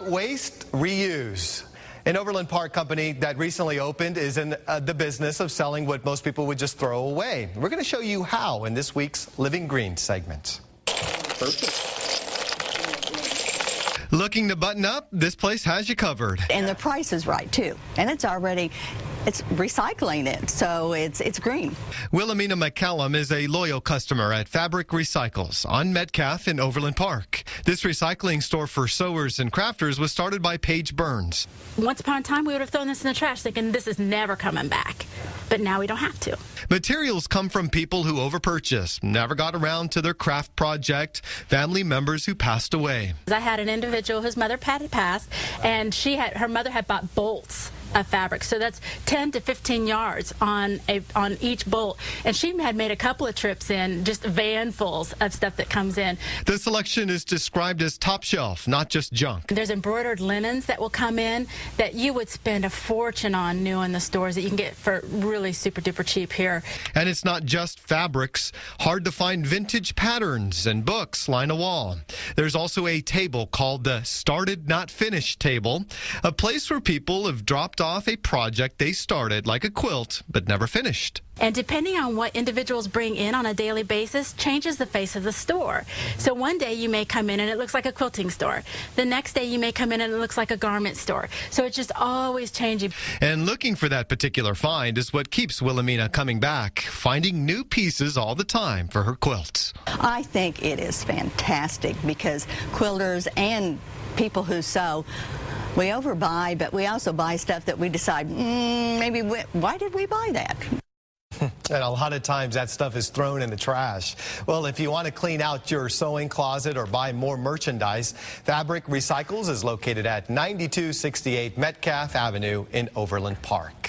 Waste, reuse. An Overland Park company that recently opened is in the business of selling what most people would just throw away. We're going to show you how in this week's Living Green segment. Perfect. Looking to button up? This place has you covered. And the price is right, too. And it's recycling it, so it's green. Wilhelmina McCallum is a loyal customer at Fabric Recycles on Metcalf in Overland Park. This recycling store for sewers and crafters was started by Paige Burns. Once upon a time, we would have thrown this in the trash thinking this is never coming back. But now we don't have to. Materials come from people who overpurchase, never got around to their craft project, family members who passed away. I had an individual whose mother had passed, and her mother had bought bolts of fabric, so that's 10 to 15 yards on each bolt, and she had made a couple of trips in, just vanfuls of stuff that comes in. The selection is described as top shelf, not just junk. There's embroidered linens that will come in that you would spend a fortune on new in the stores that you can get for really super duper cheap here. And it's not just fabrics. Hard to find vintage patterns and books line a wall. There's also a table called the Started Not Finished table, a place where people have dropped off a project they started, like a quilt, but never finished. And depending on what individuals bring in on a daily basis, changes the face of the store. So one day you may come in and it looks like a quilting store. The next day you may come in and it looks like a garment store. So it's just always changing. And looking for that particular find is what keeps Wilhelmina coming back, finding new pieces all the time for her quilts. I think it is fantastic because quilters and people who sew, we overbuy, but we also buy stuff that we decide, why did we buy that? And a lot of times that stuff is thrown in the trash. Well, if you want to clean out your sewing closet or buy more merchandise, Fabric Recycles is located at 9268 Metcalf Avenue in Overland Park.